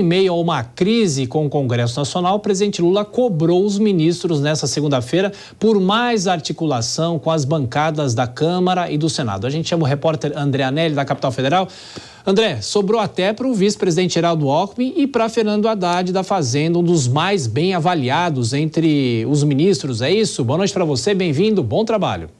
Em meio a uma crise com o Congresso Nacional, o presidente Lula cobrou os ministros nesta segunda-feira por mais articulação com as bancadas da Câmara e do Senado. A gente chama o repórter André Anelli, da Capital Federal. André, sobrou até para o vice-presidente Geraldo Alckmin e para Fernando Haddad da Fazenda, um dos mais bem avaliados entre os ministros. É isso? Boa noite para você, bem-vindo, bom trabalho.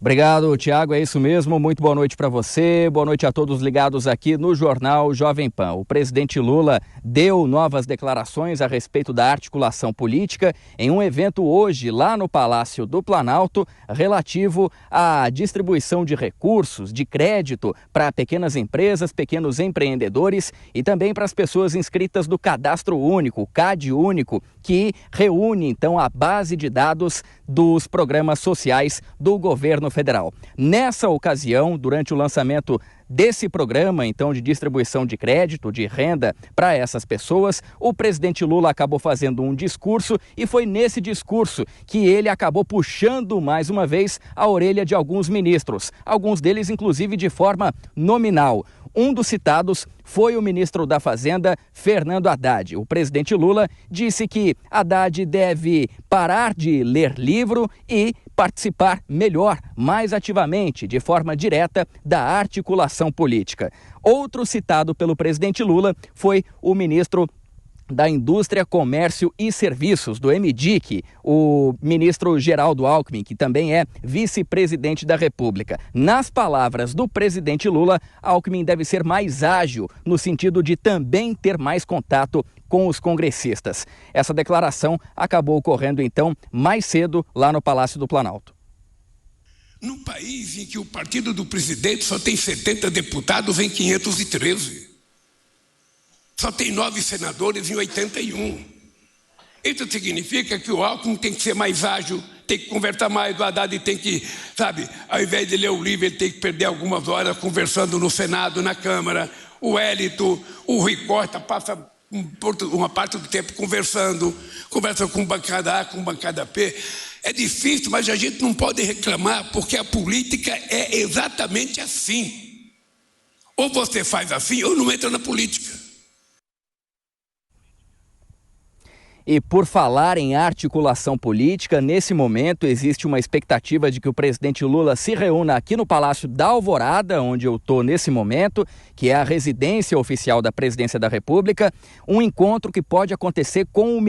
Obrigado, Tiago, é isso mesmo. Muito boa noite para você, boa noite a todos ligados aqui no Jornal Jovem Pan. O presidente Lula deu novas declarações a respeito da articulação política em um evento hoje lá no Palácio do Planalto relativo à distribuição de recursos, de crédito para pequenas empresas, pequenos empreendedores e também para as pessoas inscritas do Cadastro Único, o CAD Único, que reúne então a base de dados dos programas sociais do governo federal. Nessa ocasião, durante o lançamento desse programa, então, de distribuição de crédito, de renda para essas pessoas, o presidente Lula acabou fazendo um discurso e foi nesse discurso que ele acabou puxando mais uma vez a orelha de alguns ministros, alguns deles inclusive de forma nominal. Um dos citados foi o ministro da Fazenda, Fernando Haddad. O presidente Lula disse que Haddad deve parar de ler livro e participar melhor, mais ativamente, de forma direta, da articulação política. Outro citado pelo presidente Lula foi o ministro da Indústria, Comércio e Serviços, do MDIC, o ministro Geraldo Alckmin, que também é vice-presidente da República. Nas palavras do presidente Lula, Alckmin deve ser mais ágil, no sentido de também ter mais contato com os congressistas. Essa declaração acabou ocorrendo, então, mais cedo lá no Palácio do Planalto. Num país em que o partido do presidente só tem 70 deputados em 513. Só tem 9 senadores em 81. Isso significa que o Alckmin tem que ser mais ágil, tem que conversar mais, o Haddad tem que, ao invés de ler o livro, ele tem que perder algumas horas conversando no Senado, na Câmara. O Hélito, o Rui Costa passa uma parte do tempo conversa com bancada A, com bancada P. É difícil, mas a gente não pode reclamar, porque a política é exatamente assim. Ou você faz assim, ou não entra na política. E por falar em articulação política, nesse momento existe uma expectativa de que o presidente Lula se reúna aqui no Palácio da Alvorada, onde eu estou nesse momento, que é a residência oficial da Presidência da República, um encontro que pode acontecer com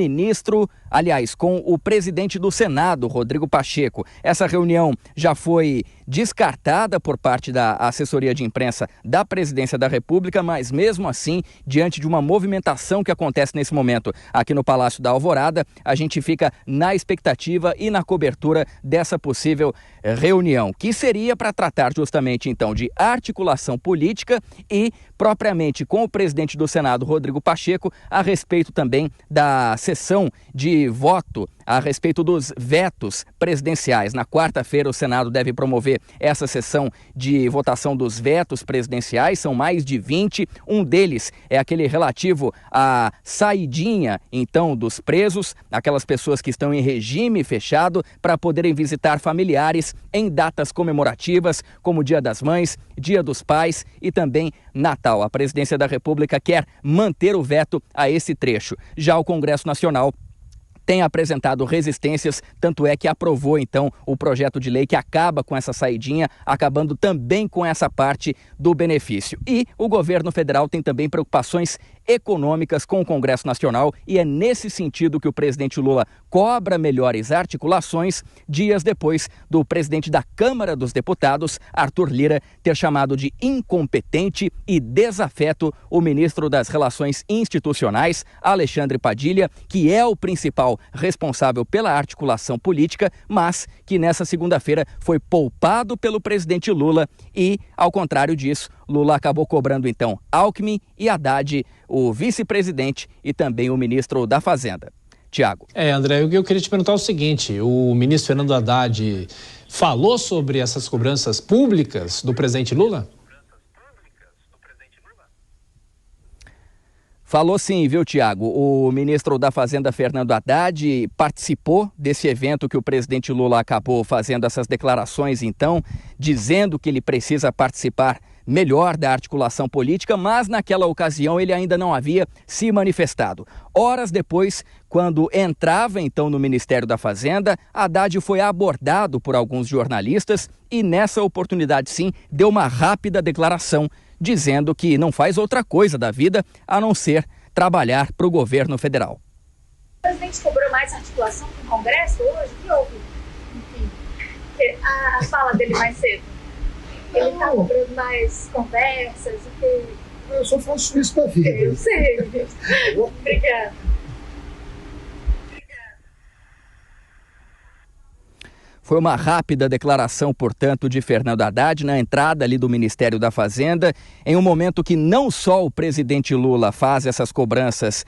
com o presidente do Senado, Rodrigo Pacheco. Essa reunião já foi descartada por parte da assessoria de imprensa da Presidência da República, mas mesmo assim, diante de uma movimentação que acontece nesse momento aqui no Palácio da Alvorada, a gente fica na expectativa e na cobertura dessa possível reunião, que seria para tratar justamente então de articulação política e propriamente com o presidente do Senado, Rodrigo Pacheco, a respeito também da sessão de voto a respeito dos vetos presidenciais. Na quarta-feira, o Senado deve promover essa sessão de votação dos vetos presidenciais. São mais de 20. Um deles é aquele relativo à saidinha, então, dos presos, aquelas pessoas que estão em regime fechado para poderem visitar familiares em datas comemorativas, como Dia das Mães, Dia dos Pais e também Natal. A Presidência da República quer manter o veto a esse trecho. Já o Congresso Nacional tem apresentado resistências, tanto é que aprovou, então, o projeto de lei que acaba com essa saidinha, acabando também com essa parte do benefício. E o governo federal tem também preocupações econômicas com o Congresso Nacional e é nesse sentido que o presidente Lula cobra melhores articulações dias depois do presidente da Câmara dos Deputados, Arthur Lira, ter chamado de incompetente e desafeto o ministro das Relações Institucionais, Alexandre Padilha, que é o principal responsável pela articulação política, mas que nessa segunda-feira foi poupado pelo presidente Lula e, ao contrário disso, Lula acabou cobrando então Alckmin e Haddad, o vice-presidente e também o ministro da Fazenda. Tiago. André, eu queria te perguntar o seguinte, o ministro Fernando Haddad falou sobre essas cobranças públicas do presidente Lula? Falou sim, viu, Tiago? O ministro da Fazenda, Fernando Haddad, participou desse evento que o presidente Lula acabou fazendo essas declarações, então, dizendo que ele precisa participar melhor da articulação política, mas naquela ocasião ele ainda não havia se manifestado. Horas depois, quando entrava então no Ministério da Fazenda, Haddad foi abordado por alguns jornalistas e nessa oportunidade sim deu uma rápida declaração dizendo que não faz outra coisa da vida a não ser trabalhar para o governo federal. O presidente cobrou mais articulação com o Congresso hoje? O que houve? Enfim, a fala dele mais cedo. Ele está cobrando mais conversas? Eu só faço isso da vida. Eu sei. Obrigada. Foi uma rápida declaração, portanto, de Fernando Haddad na entrada ali do Ministério da Fazenda, em um momento que não só o presidente Lula faz essas cobranças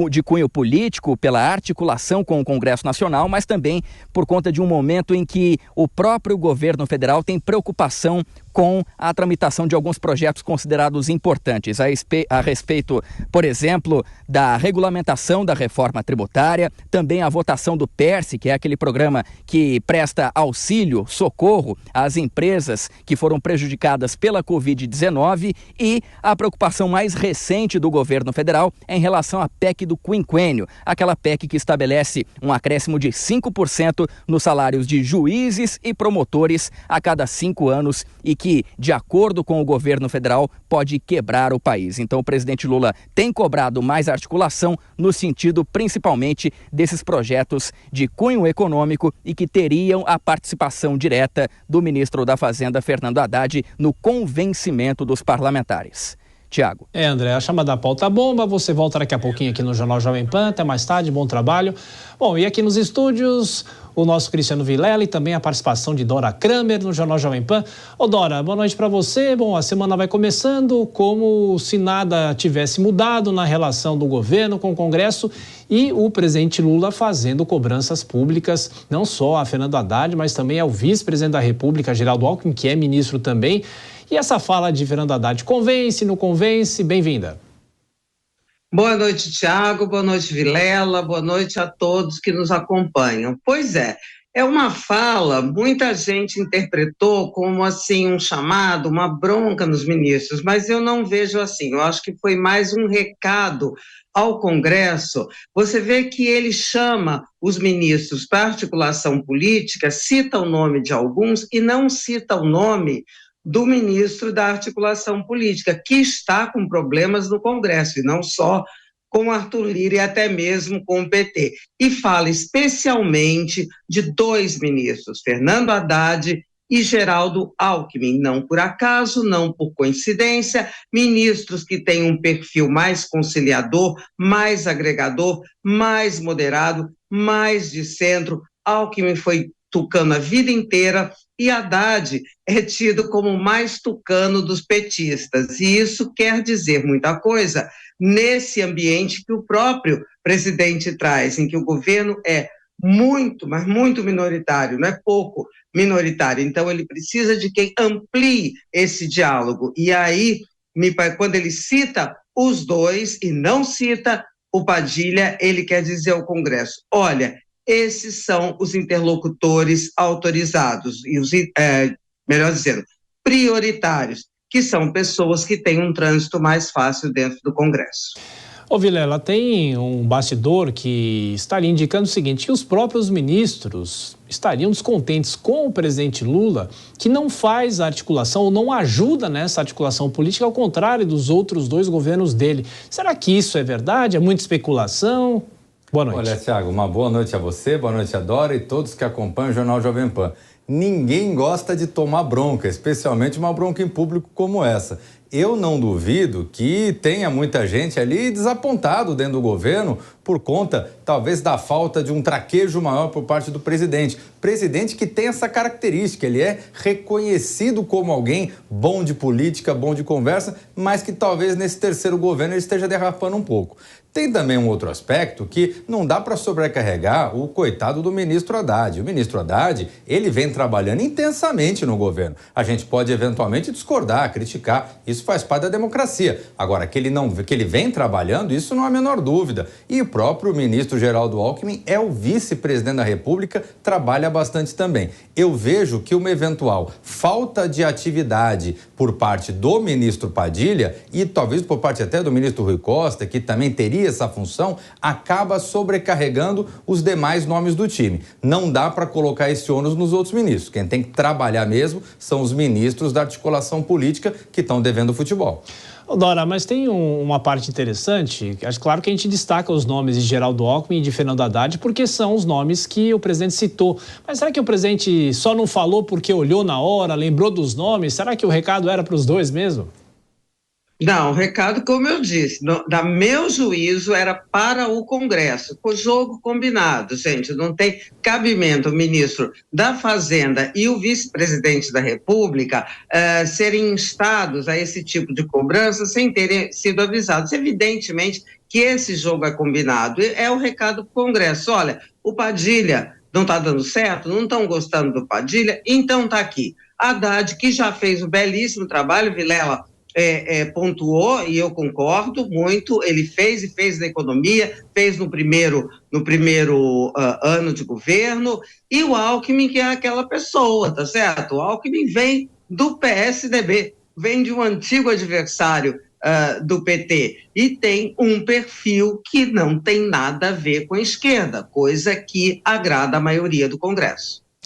de cunho político pela articulação com o Congresso Nacional, mas também por conta de um momento em que o próprio governo federal tem preocupação com a tramitação de alguns projetos considerados importantes a respeito, por exemplo, da regulamentação da reforma tributária, também a votação do PERSE, que é aquele programa que presta auxílio, socorro às empresas que foram prejudicadas pela Covid-19 e a preocupação mais recente do governo federal em relação à PEC do quinquênio, aquela PEC que estabelece um acréscimo de 5% nos salários de juízes e promotores a cada 5 anos e que, de acordo com o governo federal, pode quebrar o país. Então, o presidente Lula tem cobrado mais articulação no sentido, principalmente, desses projetos de cunho econômico e que teriam a participação direta do ministro da Fazenda, Fernando Haddad, no convencimento dos parlamentares. Tiago. André, a chamada pauta bomba, você volta daqui a pouquinho aqui no Jornal Jovem Pan, até mais tarde, bom trabalho. Bom, e aqui nos estúdios, o nosso Cristiano Vilela e também a participação de Dora Kramer no Jornal Jovem Pan. Ô Dora, boa noite para você. Bom, a semana vai começando como se nada tivesse mudado na relação do governo com o Congresso e o presidente Lula fazendo cobranças públicas, não só a Fernando Haddad, mas também ao vice-presidente da República, Geraldo Alckmin, que é ministro também. E essa fala de Fernando Haddad, convence, não convence? Bem-vinda. Boa noite, Tiago, boa noite, Vilela, boa noite a todos que nos acompanham. Pois é uma fala, muita gente interpretou como assim um chamado, uma bronca nos ministros, mas eu não vejo assim, eu acho que foi mais um recado ao Congresso. Você vê que ele chama os ministros para articulação política, cita o nome de alguns e não cita o nome do ministro da articulação política, que está com problemas no Congresso, e não só com Arthur Lira e até mesmo com o PT. E fala especialmente de 2 ministros, Fernando Haddad e Geraldo Alckmin. Não por acaso, não por coincidência, ministros que têm um perfil mais conciliador, mais agregador, mais moderado, mais de centro. Alckmin foi tucano a vida inteira e Haddad é tido como o mais tucano dos petistas. E isso quer dizer muita coisa nesse ambiente que o próprio presidente traz, em que o governo é muito, mas muito minoritário, não é pouco minoritário. Então, ele precisa de quem amplie esse diálogo. E aí, quando ele cita os 2 e não cita o Padilha, ele quer dizer ao Congresso, olha, esses são os interlocutores autorizados, e os, melhor dizendo, prioritários, que são pessoas que têm um trânsito mais fácil dentro do Congresso. Ô Vilela, tem um bastidor que estaria indicando o seguinte, que os próprios ministros estariam descontentes com o presidente Lula, que não faz a articulação ou não ajuda nessa articulação política, ao contrário dos outros 2 governos dele. Será que isso é verdade? É muita especulação? Boa noite. Olha, Tiago, uma boa noite a você, boa noite a Dora e todos que acompanham o Jornal Jovem Pan. Ninguém gosta de tomar bronca, especialmente uma bronca em público como essa. Eu não duvido que tenha muita gente ali desapontado dentro do governo por conta, talvez, da falta de um traquejo maior por parte do presidente. Presidente que tem essa característica, ele é reconhecido como alguém bom de política, bom de conversa, mas que talvez nesse terceiro governo ele esteja derrapando um pouco. Tem também um outro aspecto que não dá para sobrecarregar o coitado do ministro Haddad. O ministro Haddad, ele vem trabalhando intensamente no governo. A gente pode eventualmente discordar, criticar, isso faz parte da democracia. Agora, que ele vem trabalhando, isso não há a menor dúvida. E o próprio ministro Geraldo Alckmin é o vice-presidente da República, trabalha bastante também. Eu vejo que uma eventual falta de atividade por parte do ministro Padilha e talvez por parte até do ministro Rui Costa, que também teria essa função, acaba sobrecarregando os demais nomes do time. Não dá para colocar esse ônus nos outros ministros. Quem tem que trabalhar mesmo são os ministros da articulação política que estão devendo o futebol. Dora, mas tem uma parte interessante. Acho claro que a gente destaca os nomes de Geraldo Alckmin e de Fernando Haddad porque são os nomes que o presidente citou. Mas será que o presidente só não falou porque olhou na hora, lembrou dos nomes? Será que o recado era para os dois mesmo? Não, o recado, como eu disse, da meu juízo, era para o Congresso. O jogo combinado, gente, não tem cabimento o ministro da Fazenda e o vice-presidente da República serem instados a esse tipo de cobrança sem terem sido avisados. Evidentemente que esse jogo é combinado. É o recado para o Congresso. Olha, o Padilha não está dando certo, não estão gostando do Padilha, então está aqui. Haddad, que já fez um belíssimo trabalho, Vilela, pontuou, e eu concordo muito, ele fez na economia, fez no primeiro ano de governo, e o Alckmin, que é aquela pessoa, tá certo? O Alckmin vem do PSDB, vem de um antigo adversário do PT, e tem um perfil que não tem nada a ver com a esquerda, coisa que agrada a maioria do Congresso.